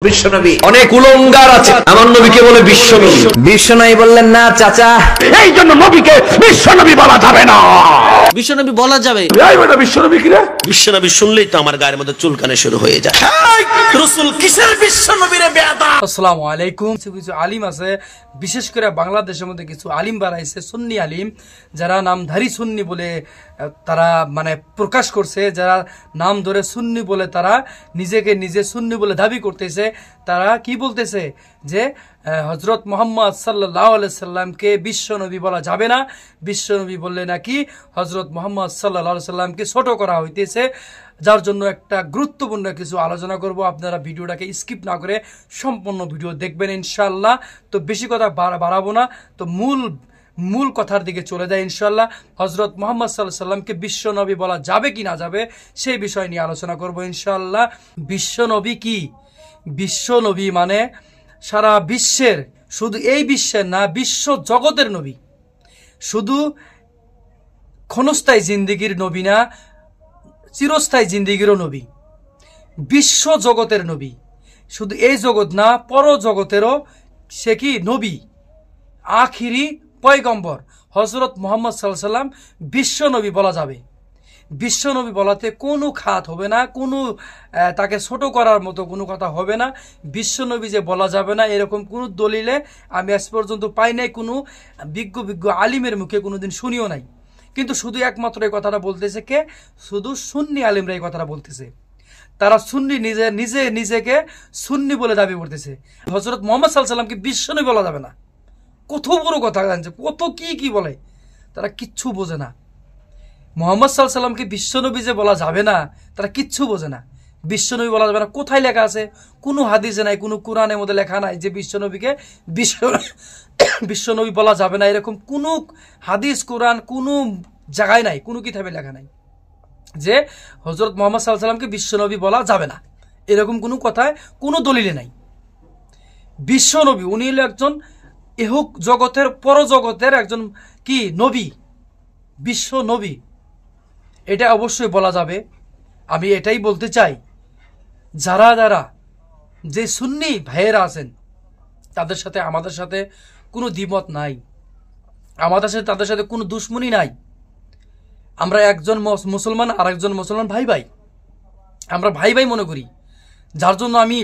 বিশ্বনবী অনেক উলঙ্গার আছে, আমার নবীকে বলে বিশ্বনবী। বিশ্বনবী বললেন না চাচা, এই জন্য নবীকে বিশ্বনবী বলা যাবে না। বিশ্বনবী বলা যাবে? বিশ্বনবী কিরা? বিশ্বনবী শুনলেই তো আমার গায়ের মধ্যে চুলকানে শুরু হয়ে যায়। রাসূল কিসের বিশ্বনবীরে বেয়াদব? আসসালামু আলাইকুম। কিছু আলিম আছে, বিশেষ করে বাংলাদেশের মধ্যে কিছু আলিম বাড়াইছে, সুন্নি আলিম, যারা নামধারী সুন্নি বলে তারা মানে প্রকাশ করছে, যারা নাম ধরে সুন্নি বলে তারা নিজেকে নিজে সুন্নি বলে দাবি করতেছে। তারা কি বলতেছে যে হযরত মুহাম্মদ সাল্লাল্লাহু আলাইহি সাল্লামকে বিশ্বনবী বলা যাবে না, বিশ্বনবী বললে নাকি হযরত মুহাম্মদ সাল্লাল্লাহু আলাইহি সাল্লামকে ছোট করা হইতেছে। যার জন্য একটা গুরুত্বপূর্ণ কিছু আলোচনা করব, আপনারা ভিডিওটাকে স্কিপ না করে সম্পূর্ণ ভিডিও দেখবেন ইনশাআল্লাহ। তো বেশি কথা বাড়াবো না, তো মূল কথার দিকে চলে যায় ইনশাআল্লাহ। হযরত মুহাম্মদ সাল্লাল্লাহু আলাইহি সাল্লামকে বিশ্বনবী বলা যাবে কি না যাবে সেই বিষয় নিয়ে আলোচনা করব ইনশাআল্লাহ। বিশ্বনবী কি? বিশ্বনবী মানে সারা বিশ্বের, শুধু এই বিশ্বের না, বিশ্ব জগতের নবী। শুধু ক্ষণস্থায়ী জিন্দেগির নবী না, চিরস্থায়ী জিন্দেগিরও নবী, বিশ্ব জগতের নবী। শুধু এই জগৎ না, পর জগতেরও সে কি নবী, আখিরি পয়গম্বর হযরত মুহাম্মদ সাল্লাল্লাহু আলাইহি সাল্লাম বিশ্ব নবী বলা যাবে। বিশ্ব নবী বলাতে কোনো খাত হবে না, কোনো তাকে ছোট করার মতো কোনো কথা হবে না। বিশ্ব নবী যে বলা যাবে না এরকম কোনো দলিলে আমি আজ পর্যন্ত পাই নাই, কোনো বিজ্ঞ আলিমের মুখে কোনোদিন শুনিও নাই। কিন্তু শুধু একমাত্র এই কথাটা বলতেছে কে? শুধু সুন্নি আলিমরা এই কথাটা বলতেছে। তারা সুন্নি নিজেকে সুন্নি বলে দাবি করতেছে। হযরত মুহাম্মদ সাল্লাল্লাহু আলাইহি সাল্লামকে বিশ্বনবী বলা যাবে না, কত বড় কথা জানছে, কত কি বলে, তারা কিচ্ছু বোঝে না। মুহাম্মদ সাল্লাল্লাহু আলাইহি সাল্লামকে বিশ্বনবী যে বলা যাবে না, তারা কিচ্ছু বোঝে না। বিশ্বনবী বলা যাবে না কোথায় লেখা আছে? কোনো হাদিসে নাই, কোনো কোরআনের মধ্যে লেখা নাই যে বিশ্বনবীকে বিশ্বনবী বলা যাবে না। এরকম কোনো হাদিস কোরআন কোনো জায়গায় নাই, কোনো কিতাবে লেখা নাই যে হযরত মুহাম্মদ সাল্লাল্লাহু আলাইহি সাল্লামকে বিশ্বনবী বলা যাবে না। এরকম কোনো কথায় কোনো দলিলে নাই। বিশ্বনবী উনি হলো একজন এহক জগতের পরজগতের একজন কি নবী, বিশ্ব নবী, এটা অবশ্যই বলা যাবে। আমি এটাই বলতে চাই, যারা যে সুন্নি ভাইয়েরা আছেন তাদের সাথে আমাদের সাথে কোনো দ্বিমত নাই, আমাদের সাথে তাদের সাথে কোনো দুশ্মনী নাই। আমরা একজন মুসলমান আর একজন মুসলমান ভাই, আমরা ভাই মনে করি। যার জন্য আমি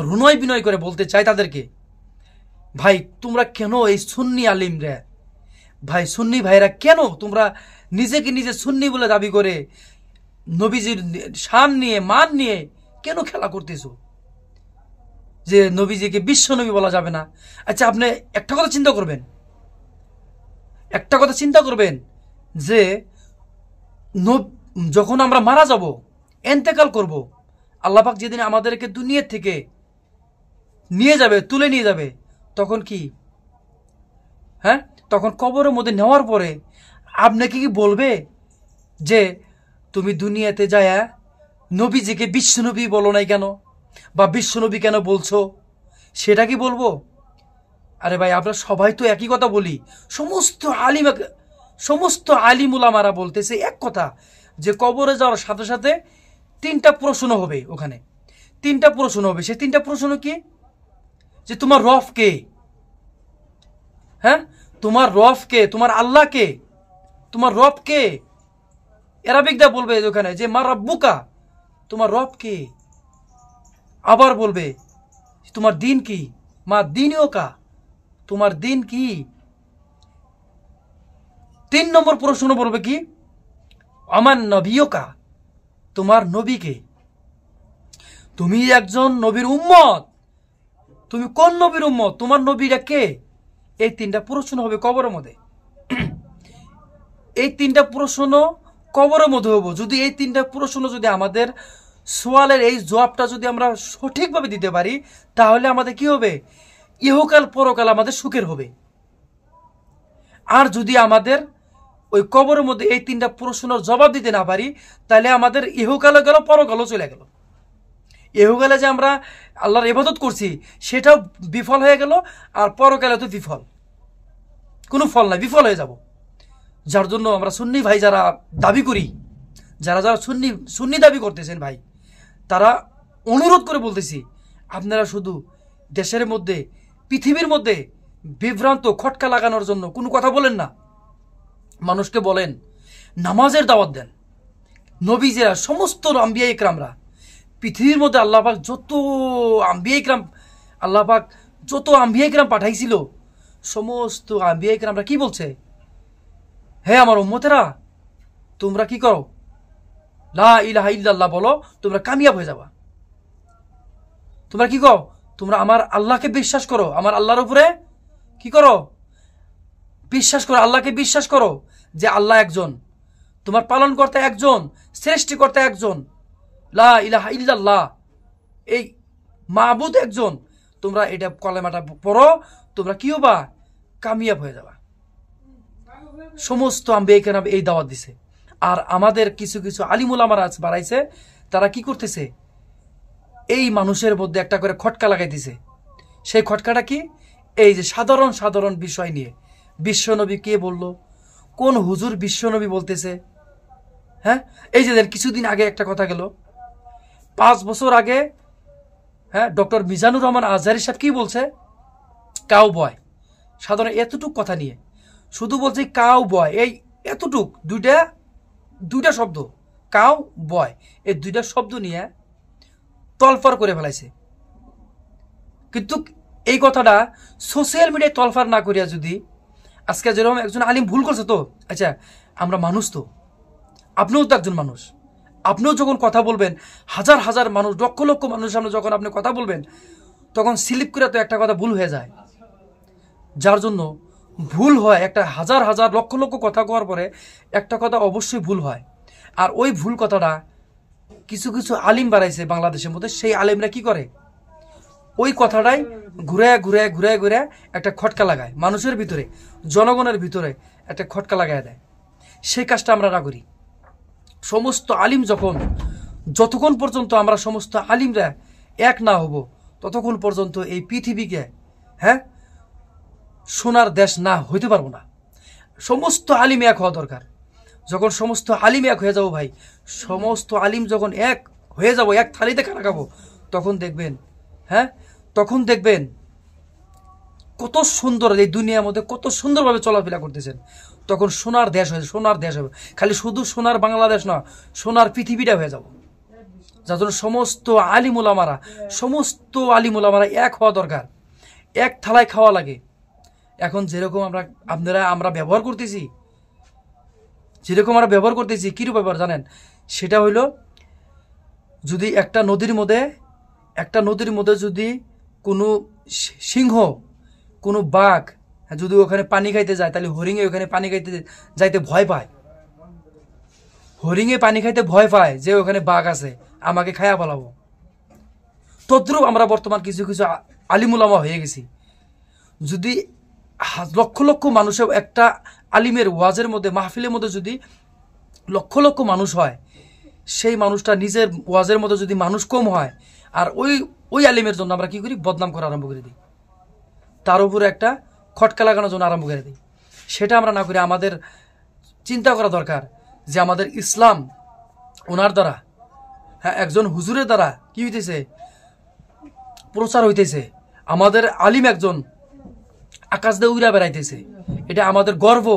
রুনয় বিনয় করে বলতে চাই তাদেরকে, ভাই তোমরা কেন এই সুন্নি আলিমরা, ভাই সুন্নি ভাইরা কেন তোমরা নিজেকে নিজে সুন্নি বলে দাবি করে নবীজির শান নিয়ে মান নিয়ে কেন খেলা করতেছো যে নবীজিকে বিশ্ব নবী বলা যাবে না? আচ্ছা, আপনি একটা কথা চিন্তা করবেন যে যখন আমরা মারা যাব, এন্তেকাল করব, আল্লাহ পাক যেদিন আমাদেরকে দুনিয়া থেকে নিয়ে যাবে, তুলে নিয়ে যাবে, তখন কি তখন কবরের মধ্যে নেওয়ার পরে আপনাকে কি বলবে যে তুমি দুনিয়াতে যায়া নবীজিকে বিশ্বনবী বলো নাই কেন, বা বিশ্বনবী কেন বলছো, সেটা কি বলবো? আরে ভাই, আমরা সবাই তো একই কথা বলি। সমস্ত আলিম উলামারা বলতেছে এক কথা, যে কবরে যাওয়ার সাথে সাথে তিনটা প্রশ্ন হবে। ওখানে তিনটা প্রশ্ন হবে। সে তিনটা প্রশ্ন কি? যে তোমার রব কে? তোমার রব কে? তোমার আল্লাহ কে? তোমার রব কে? আরবিকটা বলবে ওখানে যে মা রাব্বুকা, তোমার রব কে? আবার বলবে তোমার দিন কি? মা দিনও কা, তোমার দিন কি? 3 নম্বর প্রশ্ন বলবে কি? আমার নবীও কা, তোমার নবী কে? তুমি একজন নবীর উম্মত, তুমি কোন নবীর উম্মত? তোমার নবীরা কে? এই 3টা প্রশ্ন হবে কবরের মধ্যে। এই 3টা প্রশ্ন কবরের মধ্যে হবো। যদি এই 3টা প্রশ্ন যদি আমাদের সোয়ালের এই জবাবটা যদি আমরা সঠিকভাবে দিতে পারি, তাহলে আমাদের কি হবে? ইহকাল পরকাল আমাদের সুখের হবে। আর যদি আমাদের ওই কবরের মধ্যে এই 3টা প্রশ্নের জবাব দিতে না পারি, তাহলে আমাদের ইহকালও গেল, পরকালও চলে গেল। ইহকালে যে আমরা আল্লাহর ইবাদত করছি সেটাও বিফল হয়ে গেল, আর পরকালে তো বিফল, কোনো ফল নাই, বিফল হয়ে যাব। যার জন্য আমরা সুন্নি ভাই যারা দাবি করি, যারা সুন্নি দাবি করতেছেন ভাই, তারা অনুরোধ করে বলতেছি, আপনারা শুধু দেশের মধ্যে, পৃথিবীর মধ্যে বিভ্রান্ত খটকা লাগানোর জন্য কোনো কথা বলেন না। মানুষকে বলেন নামাজের দাওয়াত দেন। নবীজেরা, সমস্ত আম্বিয়া ইকরামরা, পৃথিবীর মধ্যে আল্লাহ পাক যত আম্বিয়া ইকরাম, আল্লাহ পাক যত আম্বিয়া ইকরাম পাঠাইছিল, সমস্ত আম্বিয়া ইকরামরা কি বলছে? হে আমার উম্মতেরা, তোমরা কি করো? লা ইলাহা ইল্লাল্লাহ বলো, তোমরা কামিয়াব হয়ে যাবা। তোমরা কি করো? তোমরা আমার আল্লাহকে বিশ্বাস করো, আমার আল্লাহর উপরে কি করো? বিশ্বাস করো, আল্লাহকে বিশ্বাস করো যে আল্লাহ একজন, তোমার পালনকর্তা একজন, সৃষ্টিকর্তা একজন, লা ইলাহা ইল্লাল্লাহ, এই মাবুদ একজন। তোমরা এটা কলেমাটা পড়ো, তোমরা কি হবা? কামিয়াব হয়ে যাবা। সমস্ত আম্বিয়া কেরাম এই দাওয়াত দিছে। আর আমাদের কিছু কিছু আলিমুল আমারা বাড়াইছে, তারা কি করতেছে? এই মানুষের মধ্যে একটা করে খটকা লাগাই দিছে। সেই খটকাটা কি? এই যে সাধারণ সাধারণ বিষয় নিয়ে বিশ্বনবী কে বলল, কোন হুজুর বিশ্বনবী বলতেছে। হ্যাঁ, এই যে কিছুদিন আগে একটা কথা গেল, 5 বছর আগে, হ্যাঁ, ডক্টর মিজানুর রহমান আজহারি সাহেব কি বলছে? Cow boy. সাধারণ এতটুক কথা নিয়ে শুধু বলছে কাউ বয়, এই এতটুক দুইটা শব্দ, কাউ বয়, এই দুইটা শব্দ নিয়ে তলফার করে ফেলাইছে। কিন্তু এই কথাটা সোশ্যাল মিডিয়ায় তলফার না করিয়া যদি আজকে যেরকম একজন আলিম ভুল করছে, তো আচ্ছা, আমরা মানুষ, তো আপনিও তো একজন মানুষ, আপনিও যখন কথা বলবেন, হাজার হাজার মানুষ, লক্ষ লক্ষ মানুষের সামনে যখন আপনি কথা বলবেন, তখন স্লিপ করে তো একটা কথা ভুল হয়ে যায়। যার জন্য ভুল হয়, একটা হাজার হাজার লক্ষ লক্ষ কথা কওয়ার পরে একটা কথা অবশ্যই ভুল হয়। আর ওই ভুল কথাটা কিছু কিছু আলিম বাড়াইছে বাংলাদেশের মধ্যে, সেই আলিমরা কি করে? ওই কথাটাই ঘুরে ঘুরে ঘুরে ঘুরে একটা খটকা লাগায় মানুষের ভিতরে, জনগণের ভিতরে একটা খটকা লাগায় দেয়। সেই কাজটা আমরা না করি। সমস্ত আলিম যতক্ষণ পর্যন্ত আমরা সমস্ত আলিমরা এক না হব, ততক্ষণ পর্যন্ত এই পৃথিবীকে, হ্যাঁ, সোনার দেশ না হইতে পারবো না। সমস্ত আলিম এক হওয়া দরকার। যখন সমস্ত আলিম এক হয়ে যাবো ভাই, সমস্ত আলিম যখন এক হয়ে যাব, এক থালিতে খানা খাবো, তখন দেখবেন, হ্যাঁ, তখন দেখবেন কত সুন্দর এই দুনিয়ার মধ্যে কত সুন্দরভাবে চলাফেরা করতেছেন। তখন সোনার দেশ হয়ে, সোনার দেশ হবে। খালি শুধু সোনার বাংলাদেশ না, সোনার পৃথিবীটা হয়ে যাব। যার জন্য সমস্ত আলিমুল আমারা এক হওয়া দরকার, এক থালায় খাওয়া লাগে। এখন যেরকম আমরা ব্যবহার করতেছি, কিরূপ ব্যবহার জানেন? সেটা হইল, যদি একটা নদীর মধ্যে যদি কোনো সিংহ, কোনো বাঘ যদি ওখানে পানি খাইতে যায়, তাহলে হরিণে ওখানে পানি খাইতে যাইতে ভয় পায়। হরিণে পানি খাইতে ভয় পায় যে ওখানে বাঘ আছে, আমাকে খায়া ফেলাবো। তদ্রুপ আমরা বর্তমান কিছু কিছু আলিমুল আমা হয়ে গেছি। যদি লক্ষ লক্ষ মানুষের একটা আলিমের ওয়াজের মধ্যে, মাহফিলের মধ্যে যদি লক্ষ লক্ষ মানুষ হয়, সেই মানুষটা নিজের ওয়াজের মধ্যে যদি মানুষ কম হয়, আর ওই আলিমের জন্য আমরা কি করি? বদনাম করা আরম্ভ করে দিই, তার উপরে একটা খটকা লাগানোর জন্য আরম্ভ করে দিই। সেটা আমরা না করি। আমাদের চিন্তা করা দরকার যে আমাদের ইসলাম ওনার দ্বারা, হ্যাঁ, একজন হুজুরের দ্বারা কি হইতেছে? প্রচার হইতেছে। আমাদের আলিম একজন আকাশ দিয়ে উড়া বেড়াইতেছে, এটা আমাদের গর্ব।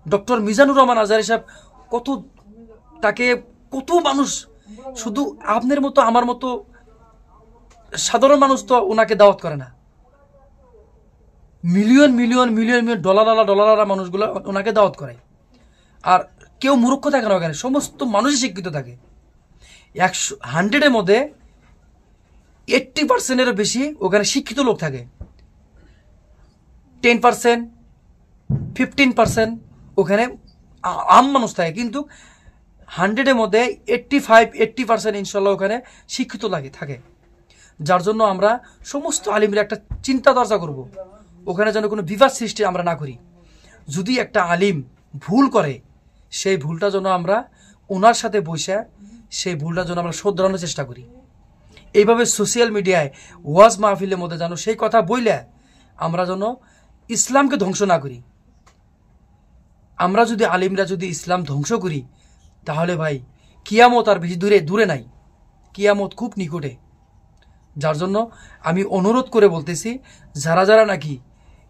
ডক্টর মিজানুর রহমান আজহারি সাহেব তাকে কত মানুষ, শুধু আপনার মতো আমার মতো সাধারণ মানুষ তো ওনাকে দাওয়াত করে না, million million million million dollar মানুষগুলো ওনাকে দাওয়াত করে। আর কেউ মূর্খ থাকে না ওখানে, সমস্ত মানুষই শিক্ষিত থাকে। 100-এর মধ্যে 80%-এর বেশি ওখানে শিক্ষিত লোক থাকে। 10%, 15% ওখানে আম মানুষ থাকে। কিন্তু 100-এর মধ্যে 80% ইনশাল্লাহ ওখানে শিক্ষিত থাকে। যার জন্য আমরা সমস্ত আলিমরা একটা চিন্তা চর্চা করব, ওখানে যেন কোনো বিবাদ সৃষ্টি আমরা না করি। যদি একটা আলিম ভুল করে, সেই ভুলটা যেন আমরা ওনার সাথে বসে সেই ভুলটা যেন আমরা শোধরানোর চেষ্টা করি। এইভাবে সোশ্যাল মিডিয়ায় ওয়াজ মাহফিলের মধ্যে যেন সেই কথা বইলে আমরা যেন ইসলামকে ধ্বংস না করি। আমরা যদি আলিমরা যদি ইসলাম ধ্বংস করি, তাহলে ভাই কিয়ামত আর বেশি দূরে নাই, কিয়ামত খুব নিকটে। যার জন্য আমি অনুরোধ করে বলতেছি, যারা যারা নাকি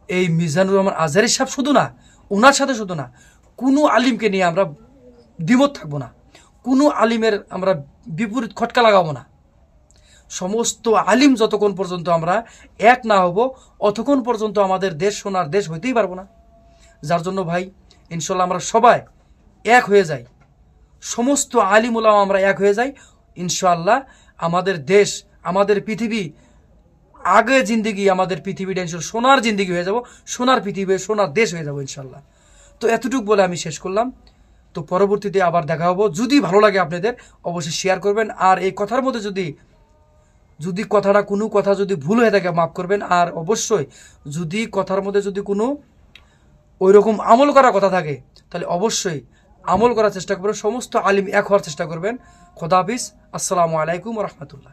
এই মিজানুর রহমান আজহারী সাহেব শুধু না, ওনার সাথে শুধু না, কোনো আলিমকে নিয়ে আমরা দ্বিমত থাকবো না, কোনো আলিমের আমরা বিপরীত খটকা লাগাবো না। সমস্ত আলিম যতক্ষণ পর্যন্ত আমরা এক না হব, অতক্ষণ পর্যন্ত আমাদের দেশ সোনার দেশ হইতেই পারবো না। যার জন্য ভাই ইনশাল্লাহ আমরা সবাই এক হয়ে যাই, সমস্ত আলিম ওলামা আমরা এক হয়ে যাই, ইনশাআল্লাহ আমাদের দেশ, আমাদের পৃথিবী, আগে জিন্দিগি, আমাদের পৃথিবীটা ইনশাল্লাহ সোনার জিন্দিগি হয়ে যাব, সোনার পৃথিবী, সোনার দেশ হয়ে যাব ইনশাল্লাহ। তো এতটুকু বলে আমি শেষ করলাম। তো পরবর্তীতে আবার দেখা হবো। যদি ভালো লাগে আপনাদের অবশ্যই শেয়ার করবেন। আর এই কথার মধ্যে যদি কথাটা কোনো কথা যদি ভুল হয়ে থাকে মাফ করবেন। আর অবশ্যই যদি কথার মধ্যে যদি কোনো ওই রকম আমল করার কথা থাকে তাহলে অবশ্যই আমল করার চেষ্টা করবেন। সমস্ত আলিম এক হওয়ার চেষ্টা করবেন। খোদা হাফিজ। আসসালামু আলাইকুম ওয়া রাহমাতুল্লাহ।